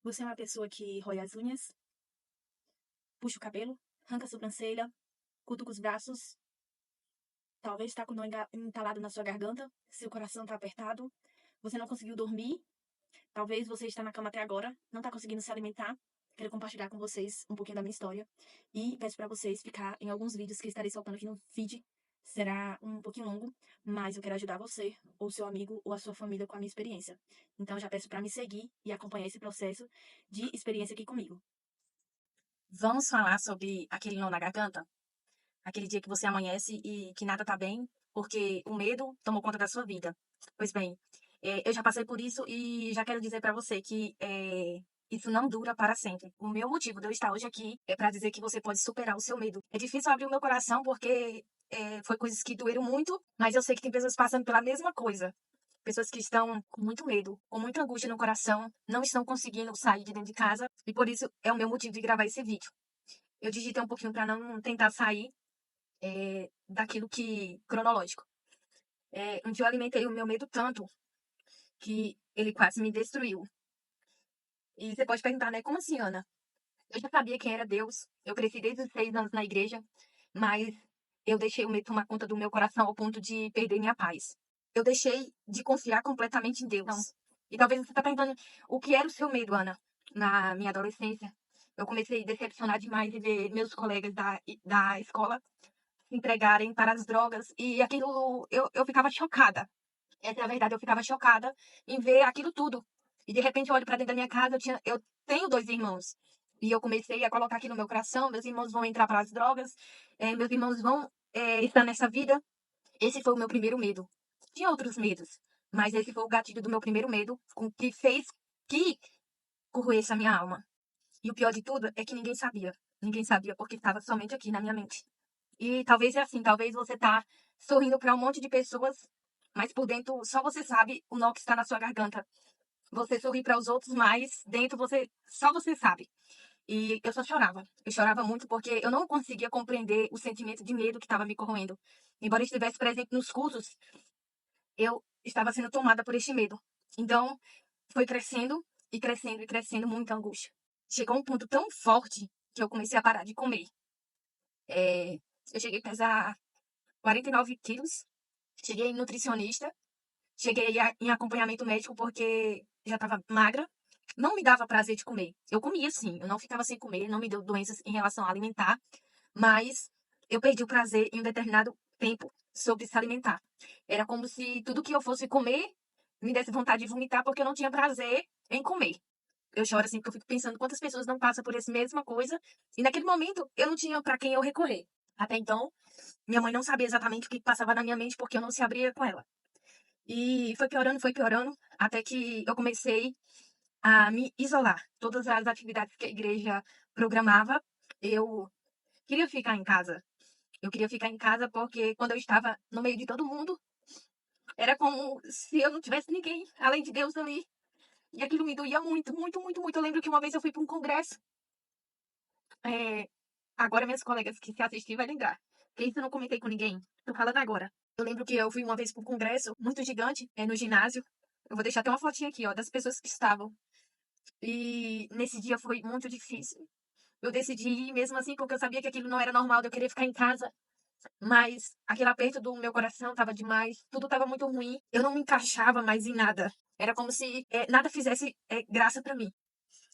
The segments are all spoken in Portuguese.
Você é uma pessoa que rói as unhas, puxa o cabelo, arranca a sobrancelha, cutuca os braços, talvez está com o nó entalado na sua garganta, seu coração está apertado, você não conseguiu dormir, talvez você está na cama até agora, não está conseguindo se alimentar. Quero compartilhar com vocês um pouquinho da minha história e peço para vocês ficar em alguns vídeos que estarei soltando aqui no feed. Será um pouquinho longo, mas eu quero ajudar você, ou seu amigo, ou a sua família com a minha experiência. Então já peço para me seguir e acompanhar esse processo de experiência aqui comigo. Vamos falar sobre aquele nó na garganta? Aquele dia que você amanhece e que nada tá bem, porque o medo tomou conta da sua vida. Pois bem, eu já passei por isso e já quero dizer pra você que isso não dura para sempre. O meu motivo de eu estar hoje aqui é pra dizer que você pode superar o seu medo. É difícil abrir o meu coração porque foi coisas que doeram muito, mas eu sei que tem pessoas passando pela mesma coisa. Pessoas que estão com muito medo, com muita angústia no coração, não estão conseguindo sair de dentro de casa e por isso é o meu motivo de gravar esse vídeo. Eu digitei um pouquinho para não tentar sair daquilo que cronológico. Um dia eu alimentei o meu medo tanto que ele quase me destruiu. E você pode perguntar, né? Como assim, Ana? Eu já sabia quem era Deus. Eu cresci desde os 6 anos na igreja, mas eu deixei o medo tomar conta do meu coração ao ponto de perder minha paz. Eu deixei de confiar completamente em Deus. Não. E talvez você está perguntando o que era o seu medo, Ana, na minha adolescência. Eu comecei a decepcionar demais e ver meus colegas da escola se entregarem para as drogas e aquilo eu ficava chocada. Essa é a verdade, eu ficava chocada em ver aquilo tudo. E de repente eu olho para dentro da minha casa, eu tenho 2 irmãos. E eu comecei a colocar aqui no meu coração, meus irmãos vão entrar para as drogas, meus irmãos vão estar nessa vida. Esse foi o meu primeiro medo. Tinha outros medos, mas esse foi o gatilho do meu primeiro medo, com que fez que corroesse a minha alma. E o pior de tudo é que ninguém sabia. Ninguém sabia porque estava somente aqui na minha mente. E talvez é assim, talvez você tá sorrindo para um monte de pessoas, mas por dentro só você sabe o nó que está na sua garganta. Você sorri para os outros, mas dentro só você sabe. E eu só chorava. Eu chorava muito porque eu não conseguia compreender o sentimento de medo que estava me corroendo. Embora eu estivesse presente nos cursos, eu estava sendo tomada por este medo. Então, foi crescendo e crescendo e crescendo muita angústia. Chegou um ponto tão forte que eu comecei a parar de comer. É, eu cheguei a pesar 49 quilos. Cheguei em nutricionista. Cheguei em acompanhamento médico porque já estava magra. Não me dava prazer de comer. Eu comia sim, eu não ficava sem comer, não me deu doenças em relação a alimentar, mas eu perdi o prazer em um determinado tempo sobre se alimentar. Era como se tudo que eu fosse comer me desse vontade de vomitar porque eu não tinha prazer em comer. Eu choro assim porque eu fico pensando quantas pessoas não passam por essa mesma coisa e naquele momento eu não tinha para quem eu recorrer. Até então, minha mãe não sabia exatamente o que passava na minha mente porque eu não se abria com ela. E foi piorando, até que eu comecei a me isolar. Todas as atividades que a igreja programava, eu queria ficar em casa. Eu queria ficar em casa porque quando eu estava no meio de todo mundo, era como se eu não tivesse ninguém além de Deus ali. E aquilo me doía muito, muito, muito, muito. Eu lembro que uma vez eu fui para um congresso. é, Agora minhas colegas que se assistir vai lembrar. Porque isso eu não comentei com ninguém. Tô falando agora. Eu lembro que eu fui uma vez para um congresso muito gigante, no ginásio. Eu vou deixar até uma fotinha aqui, ó, das pessoas que estavam. E nesse dia foi muito difícil. Eu decidi ir mesmo assim, porque eu sabia que aquilo não era normal, de eu querer ficar em casa. Mas aquele aperto do meu coração tava demais, tudo tava muito ruim. Eu não me encaixava mais em nada. Era como se nada fizesse graça pra mim.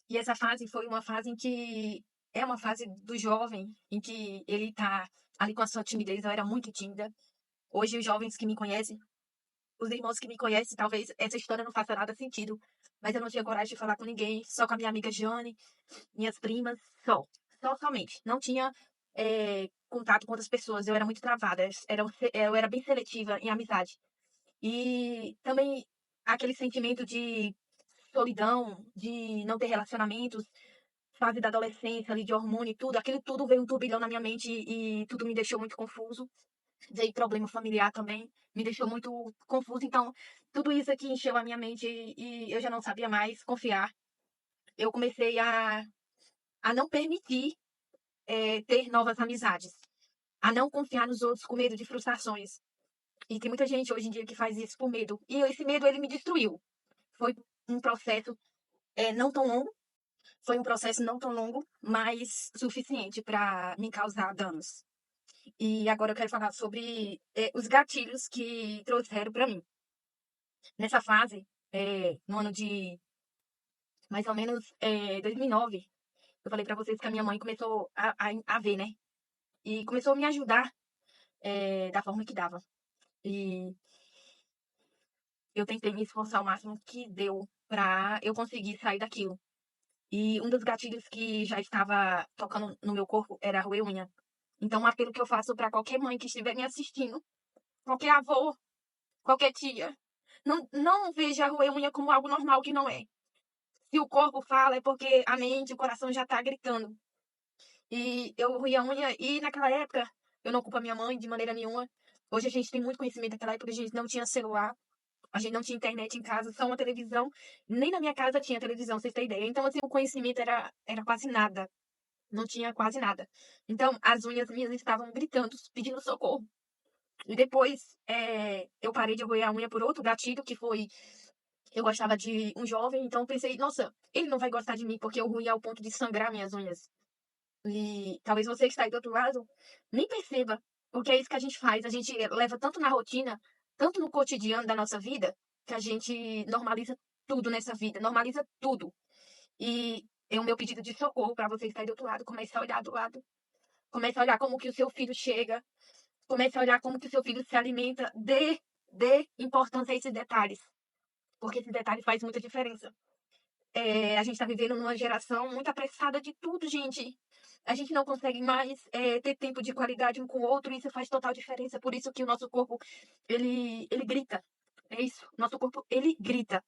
E essa fase foi uma fase em que é uma fase do jovem, em que ele tá ali com a sua timidez. Eu era muito tímida. Hoje, os jovens que me conhecem, os irmãos que me conhecem, talvez essa história não faça nada sentido. Mas eu não tinha coragem de falar com ninguém, só com a minha amiga Jane, minhas primas, só. Só somente. Não tinha contato com outras pessoas. Eu era muito travada. Eu era bem seletiva em amizade. E também aquele sentimento de solidão, de não ter relacionamentos, fase da adolescência ali, de hormônio e tudo, aquilo tudo veio um turbilhão na minha mente e tudo me deixou muito confuso. Veio problema familiar também, me deixou muito confuso. Então, tudo isso aqui encheu a minha mente e eu já não sabia mais confiar. Eu comecei a não permitir ter novas amizades, a não confiar nos outros com medo de frustrações. E tem muita gente hoje em dia que faz isso por medo. E esse medo, ele me destruiu. Foi um processo não tão longo, Foi um processo não tão longo, mas suficiente para me causar danos. E agora eu quero falar sobre os gatilhos que trouxeram para mim. Nessa fase, no ano de mais ou menos 2009, eu falei para vocês que a minha mãe começou a ver, né? E começou a me ajudar da forma que dava. E eu tentei me esforçar o máximo que deu para eu conseguir sair daquilo. E um dos gatilhos que já estava tocando no meu corpo era roer unha. Então, um apelo que eu faço para qualquer mãe que estiver me assistindo, qualquer avô, qualquer tia, não veja roer unha como algo normal que não é. Se o corpo fala, é porque a mente, o coração já tá gritando. E eu roía a unha, e naquela época, eu não culpo a minha mãe de maneira nenhuma. Hoje a gente tem muito conhecimento, naquela época a gente não tinha celular, a gente não tinha internet em casa, só uma televisão. Nem na minha casa tinha televisão, pra vocês terem ideia. Então, assim, o conhecimento era quase nada. Não tinha quase nada. Então, as unhas minhas estavam gritando, pedindo socorro. E depois, eu parei de roer a unha por outro gatilho, que foi... Eu gostava de um jovem, então pensei, nossa, ele não vai gostar de mim porque eu ruí ao ponto de sangrar minhas unhas. E talvez você que está aí do outro lado nem perceba, porque é isso que a gente faz. A gente leva tanto na rotina, tanto no cotidiano da nossa vida, que a gente normaliza tudo nessa vida, normaliza tudo. E é o meu pedido de socorro para você que está aí do outro lado. Comece a olhar do lado. Comece a olhar como que o seu filho chega. Comece a olhar como que o seu filho se alimenta. Dê importância a esses detalhes. Porque esse detalhe faz muita diferença. A gente está vivendo numa geração muito apressada de tudo, gente. A gente não consegue mais ter tempo de qualidade um com o outro, e isso faz total diferença. Por isso que o nosso corpo, ele grita. É isso, nosso corpo, ele grita.